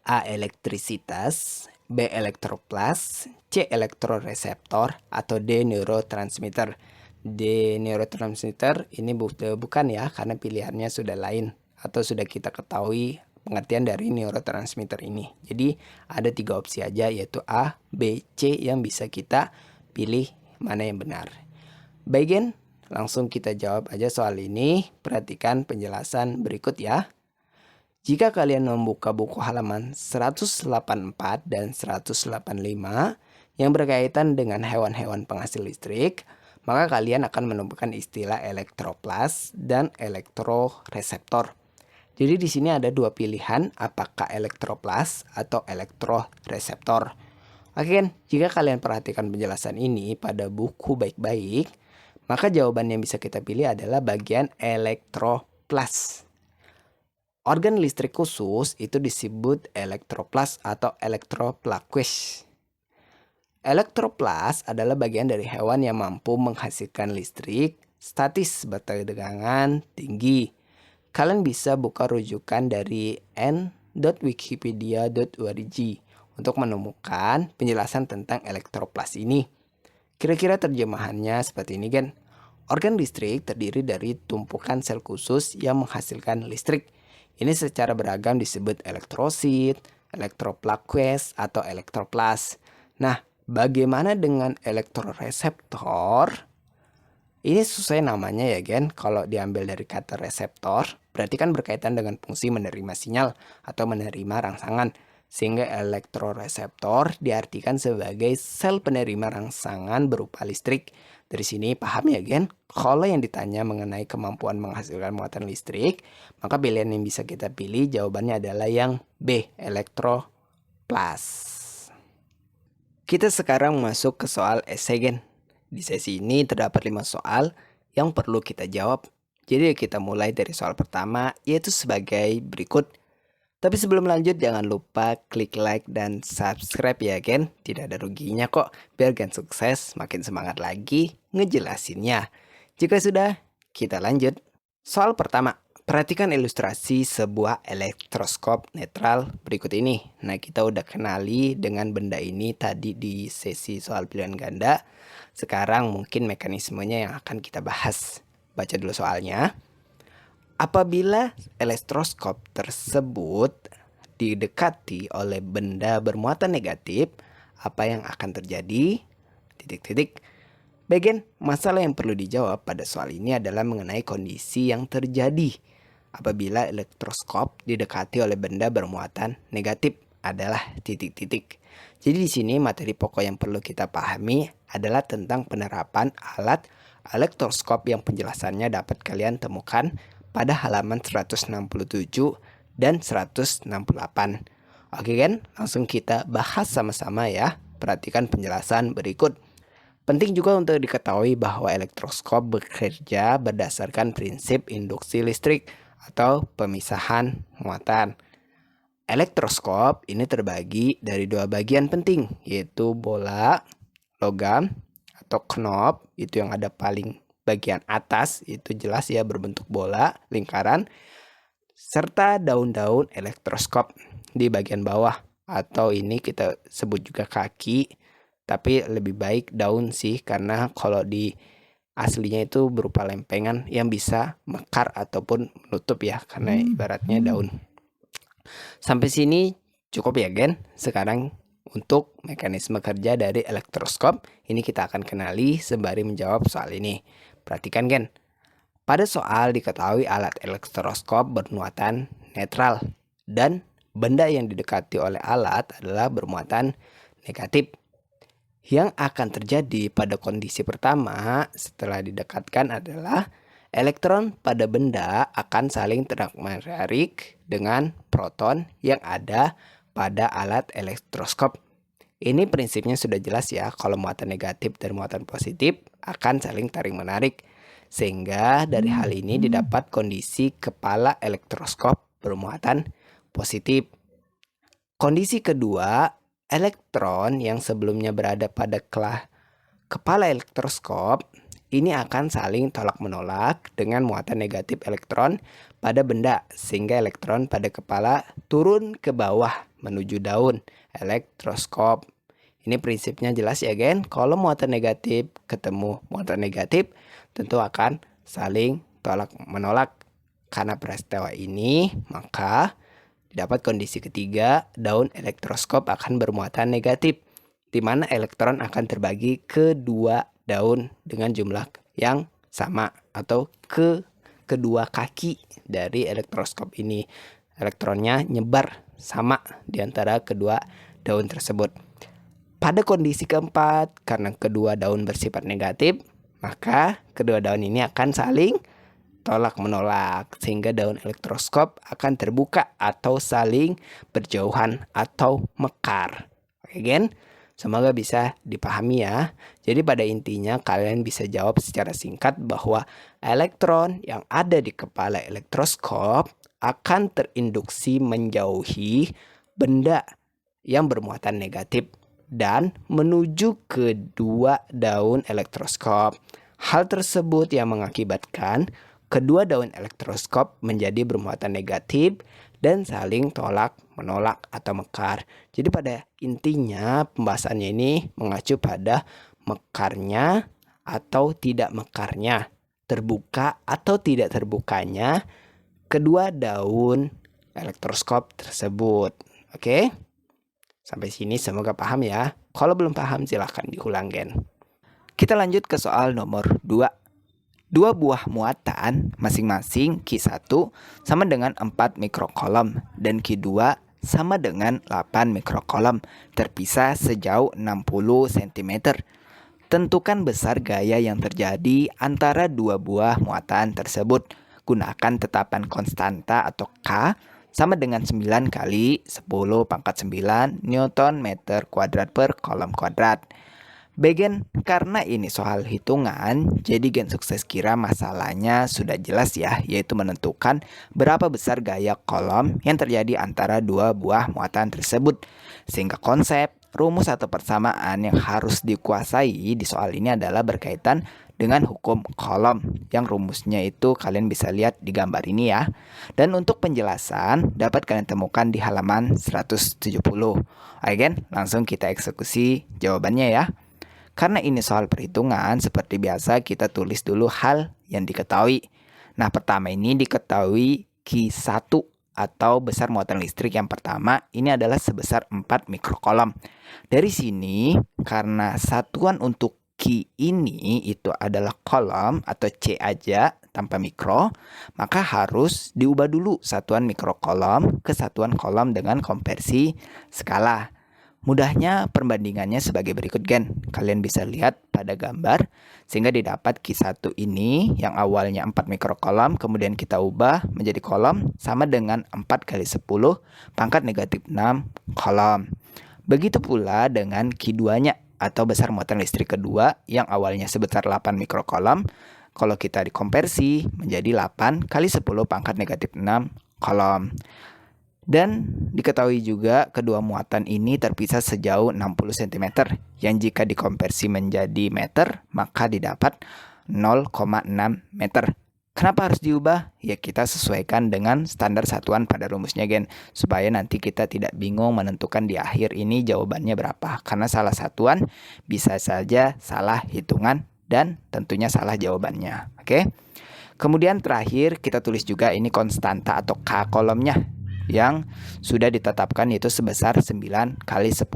A. Elektrisitas, B. Elektroplas, C. Elektroreseptor, atau D. Neurotransmitter. D. Neurotransmitter ini bukan ya, karena pilihannya sudah lain atau sudah kita ketahui pengertian dari neurotransmitter ini. Jadi ada 3 opsi aja yaitu A, B, C yang bisa kita pilih mana yang benar. Bagian langsung kita jawab aja soal ini. Perhatikan penjelasan berikut ya. Jika kalian membuka buku halaman 184 dan 185 yang berkaitan dengan hewan-hewan penghasil listrik, maka kalian akan menemukan istilah elektroplas dan elektroreseptor. Jadi di sini ada 2 pilihan, apakah elektroplas atau elektroreseptor. Oke kan, jika kalian perhatikan penjelasan ini pada buku baik-baik, maka jawaban yang bisa kita pilih adalah bagian elektroplas. Organ listrik khusus itu disebut elektroplas atau elektroplaquage. Elektroplas adalah bagian dari hewan yang mampu menghasilkan listrik statis bertegangan tinggi. Kalian bisa buka rujukan dari n.wikipedia.org untuk menemukan penjelasan tentang elektroplas ini. Kira-kira terjemahannya seperti ini kan. Organ listrik terdiri dari tumpukan sel khusus yang menghasilkan listrik. Ini secara beragam disebut elektrosit, elektroplaquense, atau elektroplas. Nah, bagaimana dengan elektroreseptor? Ini sesuai namanya ya Gen, kalau diambil dari kata reseptor, berarti kan berkaitan dengan fungsi menerima sinyal atau menerima rangsangan. Sehingga elektroreseptor diartikan sebagai sel penerima rangsangan berupa listrik. Dari sini paham ya Gen, kalau yang ditanya mengenai kemampuan menghasilkan muatan listrik, maka pilihan yang bisa kita pilih jawabannya adalah yang B, elektroplas. Kita sekarang masuk ke soal esai Gen. Di sesi ini terdapat 5 soal yang perlu kita jawab. Jadi kita mulai dari soal pertama, yaitu sebagai berikut. Tapi sebelum lanjut jangan lupa klik like dan subscribe ya Gen. Tidak ada ruginya kok, biar Gen sukses makin semangat lagi ngejelasinnya. Jika sudah, kita lanjut. Soal pertama, perhatikan ilustrasi sebuah elektroskop netral berikut ini. Nah, kita udah kenali dengan benda ini tadi di sesi soal pilihan ganda. Sekarang mungkin mekanismenya yang akan kita bahas. Baca dulu soalnya. Apabila elektroskop tersebut didekati oleh benda bermuatan negatif, apa yang akan terjadi? Bagian masalah yang perlu dijawab pada soal ini adalah mengenai kondisi yang terjadi apabila elektroskop didekati oleh benda bermuatan negatif adalah Jadi di sini materi pokok yang perlu kita pahami adalah tentang penerapan alat elektroskop yang penjelasannya dapat kalian temukan pada halaman 167 dan 168. Oke kan? Langsung kita bahas sama-sama ya. Perhatikan penjelasan berikut. Penting juga untuk diketahui bahwa elektroskop bekerja berdasarkan prinsip induksi listrik atau pemisahan muatan. Elektroskop ini terbagi dari 2 bagian penting, yaitu bola logam atau knob, itu yang ada paling bagian atas, itu jelas ya berbentuk bola, lingkaran, serta daun-daun elektroskop di bagian bawah, atau ini kita sebut juga kaki, tapi lebih baik daun sih, karena kalau di aslinya itu berupa lempengan yang bisa mekar ataupun menutup ya, karena ibaratnya daun. Sampai sini cukup ya Gen. Sekarang untuk mekanisme kerja dari elektroskop ini kita akan kenali sembari menjawab soal ini. Perhatikan Gen. Pada soal diketahui alat elektroskop bermuatan netral dan benda yang didekati oleh alat adalah bermuatan negatif. Yang akan terjadi pada kondisi pertama setelah didekatkan adalah elektron pada benda akan saling tarik-menarik dengan proton yang ada pada alat elektroskop. Ini prinsipnya sudah jelas ya, kalau muatan negatif dan muatan positif akan saling tarik-menarik. Sehingga dari hal ini didapat kondisi kepala elektroskop bermuatan positif. Kondisi kedua, elektron yang sebelumnya berada pada kepala elektroskop ini akan saling tolak-menolak dengan muatan negatif elektron pada benda, sehingga elektron pada kepala turun ke bawah menuju daun elektroskop. Ini prinsipnya jelas ya Gen, kalau muatan negatif ketemu muatan negatif tentu akan saling tolak-menolak. Karena peristiwa ini, maka dapat kondisi ketiga, daun elektroskop akan bermuatan negatif, di mana elektron akan terbagi ke 2 daun dengan jumlah yang sama atau ke kedua kaki dari elektroskop ini. Elektronnya nyebar sama di antara kedua daun tersebut. Pada kondisi keempat, karena kedua daun bersifat negatif, maka kedua daun ini akan saling tolak-menolak sehingga daun elektroskop akan terbuka atau saling berjauhan atau mekar. Oke Gen? Semoga bisa dipahami ya. Jadi pada intinya kalian bisa jawab secara singkat bahwa elektron yang ada di kepala elektroskop akan terinduksi menjauhi benda yang bermuatan negatif dan menuju ke 2 daun elektroskop. Hal tersebut yang mengakibatkan kedua daun elektroskop menjadi bermuatan negatif dan saling tolak-menolak atau mekar. Jadi pada intinya pembahasannya ini mengacu pada mekarnya atau tidak mekarnya, terbuka atau tidak terbukanya kedua daun elektroskop tersebut. Oke? Sampai sini semoga paham ya. Kalau belum paham silahkan diulang, Gen. Kita lanjut ke soal nomor 2. Dua buah muatan masing-masing Q1 sama dengan 4 mikrokolom dan Q2 sama dengan 8 mikrokolom, terpisah sejauh 60 cm. Tentukan besar gaya yang terjadi antara dua buah muatan tersebut. Gunakan tetapan konstanta atau K sama dengan 9 kali 10 pangkat 9 Newton meter kuadrat per kolom kuadrat. Gen, karena ini soal hitungan, jadi Gen sukses kira masalahnya sudah jelas ya, yaitu menentukan berapa besar gaya kolom yang terjadi antara dua buah muatan tersebut. Sehingga konsep, rumus atau persamaan yang harus dikuasai di soal ini adalah berkaitan dengan hukum kolom, yang rumusnya itu kalian bisa lihat di gambar ini ya. Dan untuk penjelasan dapat kalian temukan di halaman 170. Oke Gen, langsung kita eksekusi jawabannya ya. Karena ini soal perhitungan, seperti biasa kita tulis dulu hal yang diketahui. Nah, pertama ini diketahui Q1 atau besar muatan listrik yang pertama ini adalah sebesar 4 mikrokolom. Dari sini, karena satuan untuk Q ini itu adalah kolom atau C aja tanpa mikro, maka harus diubah dulu satuan mikrokolom ke satuan kolom dengan konversi skala. Mudahnya perbandingannya sebagai berikut Gen. Kalian bisa lihat pada gambar sehingga didapat Q1 ini yang awalnya 4 mikrokolom kemudian kita ubah menjadi kolom sama dengan 4 kali 10 pangkat negatif 6 kolom. Begitu pula dengan Q2-nya atau besar muatan listrik kedua yang awalnya sebesar 8 mikrokolom. Kalau kita dikonversi menjadi 8 kali 10 pangkat negatif 6 kolom. Dan diketahui juga kedua muatan ini terpisah sejauh 60 cm, yang jika dikonversi menjadi meter, maka didapat 0,6 meter. Kenapa harus diubah? Ya kita sesuaikan dengan standar satuan pada rumusnya Gen, supaya nanti kita tidak bingung menentukan di akhir ini jawabannya berapa. Karena salah satuan bisa saja salah hitungan dan tentunya salah jawabannya. Oke. Kemudian terakhir kita tulis juga ini konstanta atau K kolomnya yang sudah ditetapkan yaitu sebesar 9 kali 10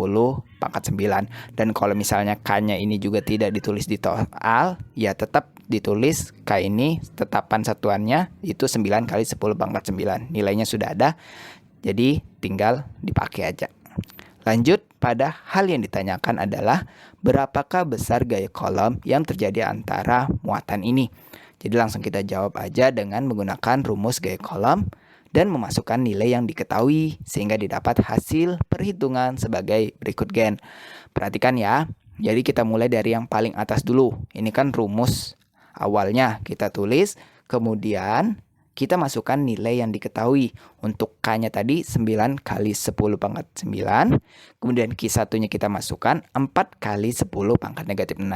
pangkat 9. Dan kalau misalnya K-nya ini juga tidak ditulis di soal, ya tetap ditulis K ini tetapan satuannya itu 9 kali 10 pangkat 9. Nilainya sudah ada, jadi tinggal dipakai aja. Lanjut pada hal yang ditanyakan adalah berapakah besar gaya kolom yang terjadi antara muatan ini. Jadi langsung kita jawab aja dengan menggunakan rumus gaya kolom dan memasukkan nilai yang diketahui sehingga didapat hasil perhitungan sebagai berikut Gen. Perhatikan ya. Jadi kita mulai dari yang paling atas dulu. Ini kan rumus awalnya kita tulis, kemudian kita masukkan nilai yang diketahui. Untuk K-nya tadi 9 kali 10 pangkat 9. Kemudian Q1-nya kita masukkan 4 kali 10 pangkat negatif 6.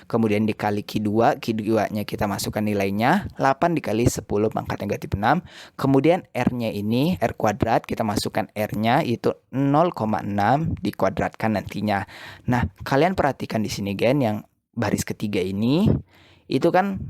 Kemudian dikali Q2. Q2-nya kita masukkan nilainya 8 dikali 10 pangkat negatif 6. Kemudian R-nya ini, R kuadrat, kita masukkan R-nya itu 0,6 dikuadratkan nantinya. Nah, kalian perhatikan di sini Gen, yang baris ketiga ini, itu kan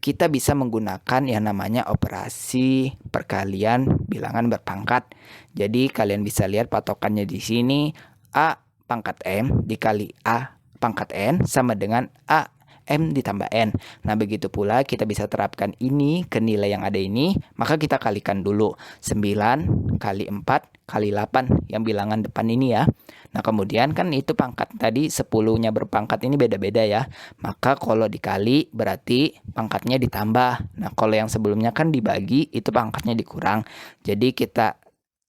kita bisa menggunakan yang namanya operasi perkalian bilangan berpangkat. Jadi kalian bisa lihat patokannya di sini A pangkat M dikali A pangkat N sama dengan A M ditambah N. Nah begitu pula kita bisa terapkan ini ke nilai yang ada ini. Maka kita kalikan dulu 9 kali 4 kali 8 yang bilangan depan ini ya. Nah kemudian kan itu pangkat tadi 10-nya berpangkat ini beda-beda ya. Maka kalau dikali berarti pangkatnya ditambah. Nah kalau yang sebelumnya kan dibagi itu pangkatnya dikurang. Jadi kita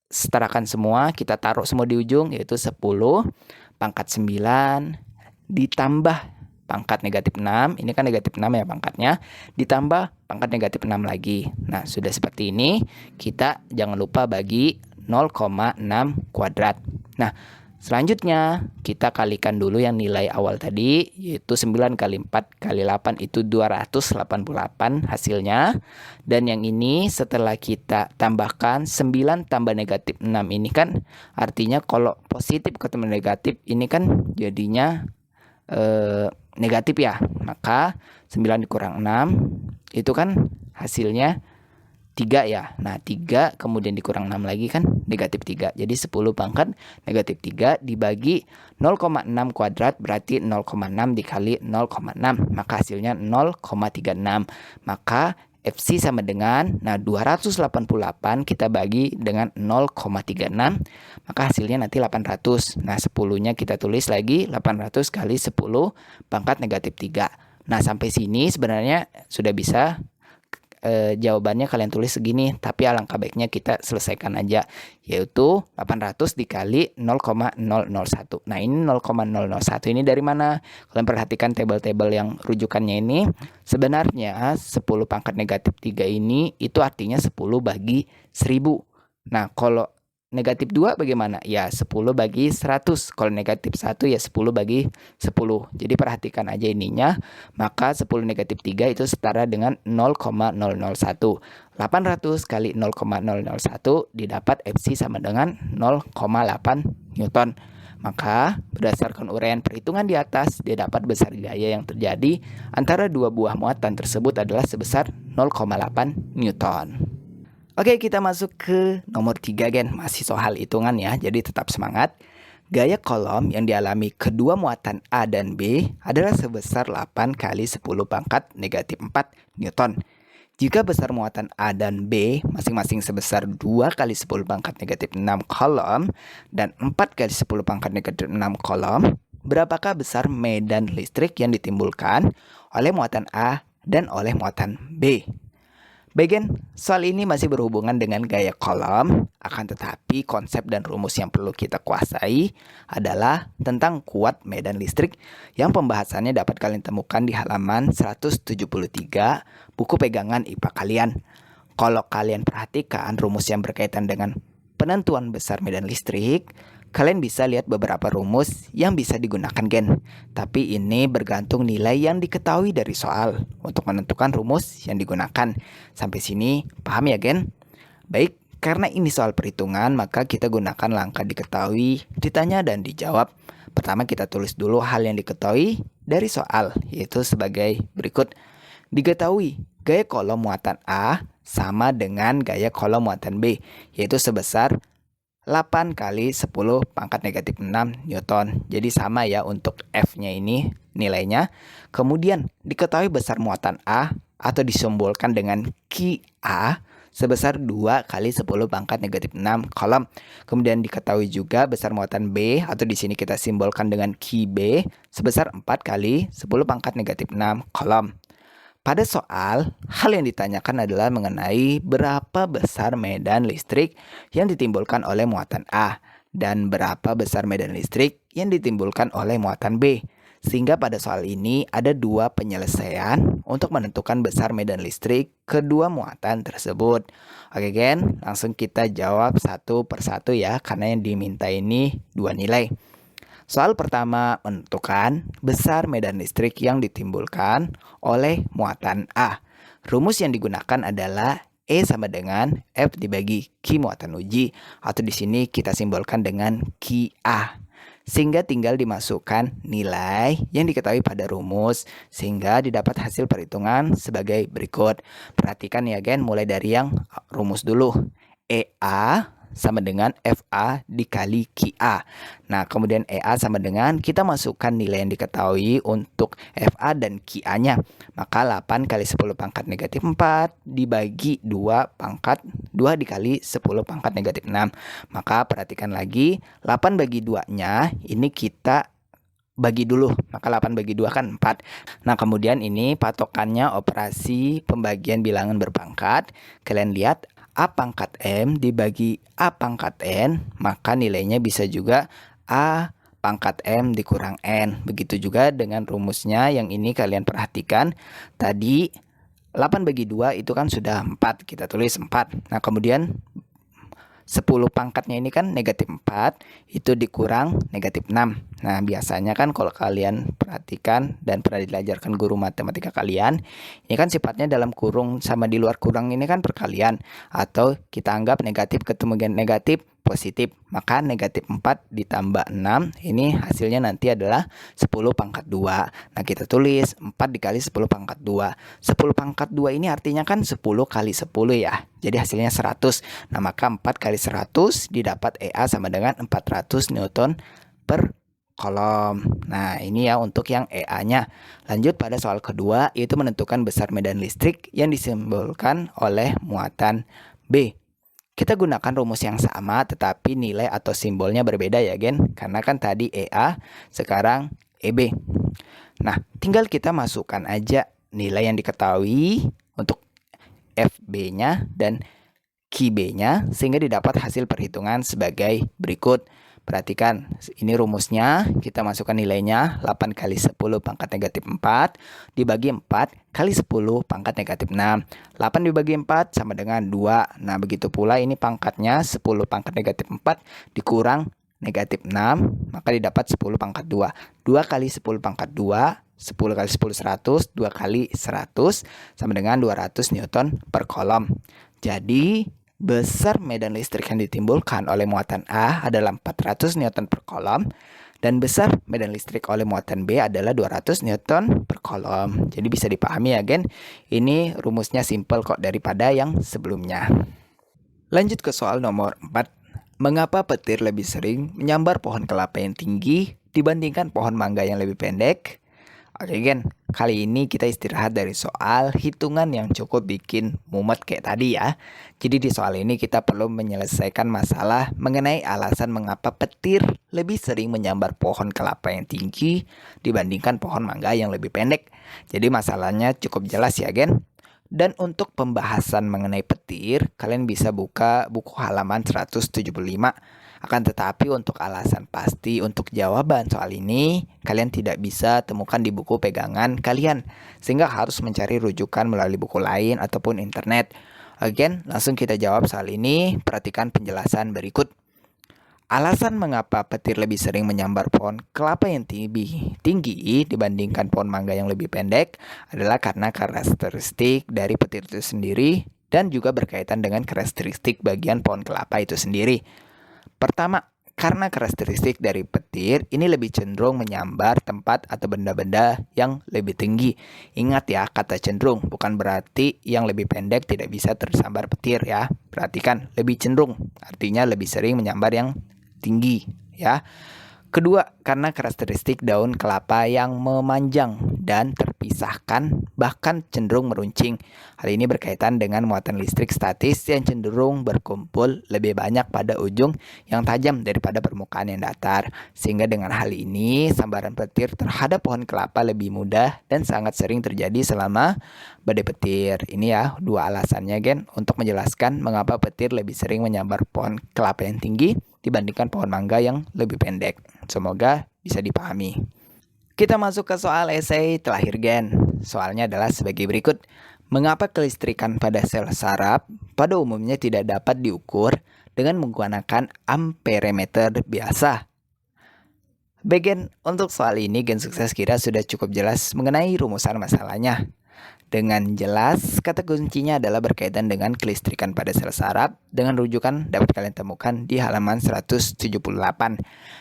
setarakan semua, kita taruh semua di ujung yaitu 10 pangkat 9 ditambah pangkat negatif 6, ini kan negatif 6 ya pangkatnya, ditambah pangkat negatif 6 lagi. Nah sudah seperti ini, kita jangan lupa bagi 0,6 kuadrat. Nah selanjutnya kita kalikan dulu yang nilai awal tadi, yaitu 9 kali 4 kali 8 itu 288 hasilnya. Dan yang ini setelah kita tambahkan 9 tambah negatif 6 ini kan artinya kalau positif ketemu negatif ini kan jadinya negatif ya. Maka 9 dikurang 6 itu kan hasilnya 3 ya. Nah, 3 kemudian dikurang 6 lagi kan negatif 3. Jadi 10 pangkat negatif 3 dibagi 0,6 kuadrat berarti 0,6 dikali 0,6. Maka hasilnya 0,36. Maka FC sama dengan, nah 288 kita bagi dengan 0,36. Maka hasilnya nanti 800. Nah 10-nya kita tulis lagi 800 kali 10 pangkat negatif 3. Nah sampai sini sebenarnya sudah bisa. Jawabannya kalian tulis segini, tapi alangkah baiknya kita selesaikan aja, yaitu 800 dikali 0,001. Nah ini 0,001 ini dari mana? Kalian perhatikan tabel-tabel yang rujukannya ini. Sebenarnya 10 pangkat negatif 3 ini itu artinya 10 bagi 1000. Nah kalau negatif 2 bagaimana? Ya 10 bagi 100. Kalau negatif 1 ya 10 bagi 10. Jadi perhatikan aja ininya. Maka 10 negatif 3 itu setara dengan 0,001. 800 kali 0,001 didapat FC sama dengan 0,8 Newton. Maka berdasarkan uraian perhitungan di atas, didapat besar gaya yang terjadi antara dua buah muatan tersebut adalah sebesar 0,8 Newton. Oke, kita masuk ke nomor 3 gen. Masih soal hitungan ya, jadi tetap semangat. Gaya kolom yang dialami kedua muatan A dan B adalah sebesar 8 kali 10 pangkat negatif 4 Newton. Jika besar muatan A dan B masing-masing sebesar 2 kali 10 pangkat negatif 6 kolom dan 4 kali 10 pangkat negatif 6 kolom, berapakah besar medan listrik yang ditimbulkan oleh muatan A dan oleh muatan B? Bagian soal ini masih berhubungan dengan gaya kolom, akan tetapi konsep dan rumus yang perlu kita kuasai adalah tentang kuat medan listrik yang pembahasannya dapat kalian temukan di halaman 173 buku pegangan IPA kalian. Kalau kalian perhatikan rumus yang berkaitan dengan penentuan besar medan listrik, kalian bisa lihat beberapa rumus yang bisa digunakan gen. Tapi ini bergantung nilai yang diketahui dari soal untuk menentukan rumus yang digunakan. Sampai sini paham ya gen? Baik, karena ini soal perhitungan maka kita gunakan langkah diketahui, ditanya dan dijawab. Pertama kita tulis dulu hal yang diketahui dari soal, yaitu sebagai berikut. Diketahui gaya kolom muatan A sama dengan gaya kolom muatan B, yaitu sebesar 8 kali 10 pangkat negatif 6 Newton. Jadi sama ya untuk F-nya ini nilainya. Kemudian diketahui besar muatan A atau disimbolkan dengan QA sebesar 2 kali 10 pangkat negatif 6 kolom. Kemudian diketahui juga besar muatan B atau di sini kita simbolkan dengan QB sebesar 4 kali 10 pangkat negatif 6 kolom. Pada soal, hal yang ditanyakan adalah mengenai berapa besar medan listrik yang ditimbulkan oleh muatan A dan berapa besar medan listrik yang ditimbulkan oleh muatan B. Sehingga pada soal ini ada dua penyelesaian untuk menentukan besar medan listrik kedua muatan tersebut. Oke gen, langsung kita jawab satu persatu ya, karena yang diminta ini dua nilai. Soal pertama menentukan besar medan listrik yang ditimbulkan oleh muatan A. Rumus yang digunakan adalah E sama dengan F dibagi Q muatan uji, atau di sini kita simbolkan dengan QA. Sehingga tinggal dimasukkan nilai yang diketahui pada rumus sehingga didapat hasil perhitungan sebagai berikut. Perhatikan ya gen, mulai dari yang rumus dulu. EA sama dengan FA dikali QA. Nah, kemudian EA sama dengan kita masukkan nilai yang diketahui untuk FA dan QA-nya. Maka 8 kali 10 pangkat negatif 4 dibagi 2 pangkat 2 dikali 10 pangkat negatif 6. Maka perhatikan lagi, 8 bagi 2-nya ini kita bagi dulu. Maka 8 bagi 2 kan 4. Nah, kemudian ini patokannya operasi pembagian bilangan berpangkat. Kalian lihat A pangkat M dibagi A pangkat N, maka nilainya bisa juga A pangkat M dikurang N. Begitu juga dengan rumusnya yang ini kalian perhatikan. Tadi 8 bagi 2 itu kan sudah 4, kita tulis 4. Nah kemudian 10 pangkatnya ini kan negatif 4, itu dikurang negatif 6. Nah biasanya kan kalau kalian perhatikan dan pernah diajarkan guru matematika kalian, ini kan sifatnya dalam kurung sama di luar kurung ini kan perkalian, atau kita anggap negatif ketemu negatif positif. Maka negatif 4 ditambah 6, ini hasilnya nanti adalah 10 pangkat 2. Nah, kita tulis 4 dikali 10 pangkat 2. 10 pangkat 2 ini artinya kan 10 kali 10 ya. Jadi hasilnya 100. Nah, maka 4 kali 100 didapat EA sama dengan 400 Newton per kolom. Nah, ini ya untuk yang EA-nya. Lanjut pada soal kedua, yaitu menentukan besar medan listrik yang disimbolkan oleh muatan B. Kita gunakan rumus yang sama, tetapi nilai atau simbolnya berbeda ya, Gen. Karena kan tadi EA, sekarang EB. Nah, tinggal kita masukkan aja nilai yang diketahui untuk FB-nya dan QB-nya, sehingga didapat hasil perhitungan sebagai berikut. Perhatikan, ini rumusnya, kita masukkan nilainya 8 kali 10 pangkat negatif 4 dibagi 4 kali 10 pangkat negatif 6. 8 dibagi 4 sama dengan 2. Nah, begitu pula ini pangkatnya 10 pangkat negatif 4 dikurang negatif 6, maka didapat 10 pangkat 2. 2 kali 10 pangkat 2, 10 kali 10 100, 2 kali 100 sama dengan 200 Newton per kolom. Jadi, besar medan listrik yang ditimbulkan oleh muatan A adalah 400 Newton per kolom, dan besar medan listrik oleh muatan B adalah 200 Newton per kolom. Jadi bisa dipahami ya, Gen. Ini rumusnya simpel kok daripada yang sebelumnya. Lanjut ke soal nomor 4. Mengapa petir lebih sering menyambar pohon kelapa yang tinggi dibandingkan pohon mangga yang lebih pendek? Oke, Gen, kali ini kita istirahat dari soal hitungan yang cukup bikin mumet kayak tadi ya. Jadi di soal ini kita perlu menyelesaikan masalah mengenai alasan mengapa petir lebih sering menyambar pohon kelapa yang tinggi dibandingkan pohon mangga yang lebih pendek. Jadi masalahnya cukup jelas ya, Gen. Dan untuk pembahasan mengenai petir, kalian bisa buka buku halaman 175. Akan tetapi untuk alasan pasti untuk jawaban soal ini, kalian tidak bisa temukan di buku pegangan kalian, sehingga harus mencari rujukan melalui buku lain ataupun internet. Oke, langsung kita jawab soal ini. Perhatikan penjelasan berikut. Alasan mengapa petir lebih sering menyambar pohon kelapa yang tinggi dibandingkan pohon mangga yang lebih pendek adalah karena karakteristik dari petir itu sendiri dan juga berkaitan dengan karakteristik bagian pohon kelapa itu sendiri. Pertama, karena karakteristik dari petir ini lebih cenderung menyambar tempat atau benda-benda yang lebih tinggi. Ingat ya, kata cenderung bukan berarti yang lebih pendek tidak bisa tersambar petir ya. Perhatikan, lebih cenderung artinya lebih sering menyambar yang tinggi ya. Kedua, karena karakteristik daun kelapa yang memanjang dan terpisahkan bahkan cenderung meruncing. Hal ini berkaitan dengan muatan listrik statis yang cenderung berkumpul lebih banyak pada ujung yang tajam daripada permukaan yang datar. Sehingga dengan hal ini, sambaran petir terhadap pohon kelapa lebih mudah dan sangat sering terjadi selama badai petir. Ini ya, dua alasannya, Gen, untuk menjelaskan mengapa petir lebih sering menyambar pohon kelapa yang tinggi dibandingkan pohon mangga yang lebih pendek. Semoga bisa dipahami. Kita masuk ke soal esai terakhir, Gen. Soalnya adalah sebagai berikut. Mengapa kelistrikan pada sel saraf pada umumnya tidak dapat diukur dengan menggunakan amperemeter biasa? Bagian untuk soal ini, Gen Sukses kira sudah cukup jelas mengenai rumusan masalahnya. Dengan jelas, kata kuncinya adalah berkaitan dengan kelistrikan pada sel saraf dengan rujukan dapat kalian temukan di halaman 178.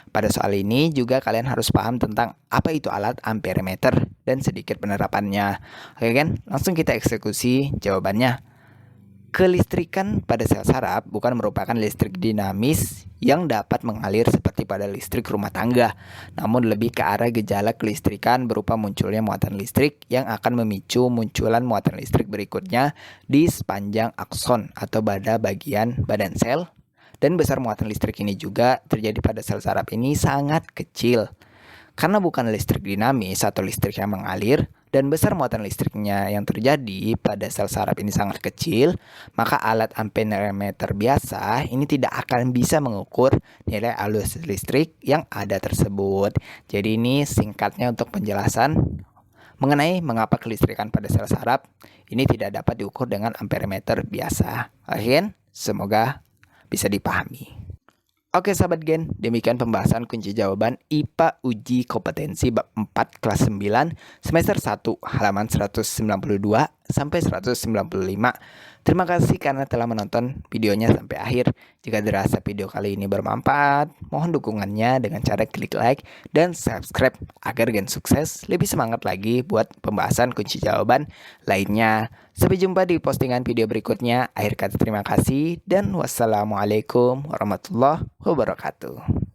Pada soal ini juga kalian harus paham tentang apa itu alat amperemeter dan sedikit penerapannya. Oke kan? Langsung kita eksekusi jawabannya. Kelistrikan pada sel saraf bukan merupakan listrik dinamis yang dapat mengalir seperti pada listrik rumah tangga, namun lebih ke arah gejala kelistrikan berupa munculnya muatan listrik yang akan memicu munculan muatan listrik berikutnya di sepanjang akson atau pada bagian badan sel. Dan besar muatan listrik ini juga terjadi pada sel saraf ini sangat kecil. Karena bukan listrik dinamis atau listrik yang mengalir, dan besar muatan listriknya yang terjadi pada sel saraf ini sangat kecil, maka alat amperemeter biasa ini tidak akan bisa mengukur nilai arus listrik yang ada tersebut. Jadi ini singkatnya untuk penjelasan mengenai mengapa kelistrikan pada sel saraf ini tidak dapat diukur dengan amperemeter biasa. Akhirnya, semoga bisa dipahami. Oke sahabat Gen, demikian pembahasan kunci jawaban IPA Uji Kompetensi Bab 4 kelas 9 semester 1 halaman 192 sampai 195. Terima kasih karena telah menonton videonya sampai akhir. Jika dirasa video kali ini bermanfaat, mohon dukungannya dengan cara klik like dan subscribe agar Gen Sukses lebih semangat lagi buat pembahasan kunci jawaban lainnya. Sampai jumpa di postingan video berikutnya. Akhir kata terima kasih dan wassalamualaikum warahmatullahi wabarakatuh.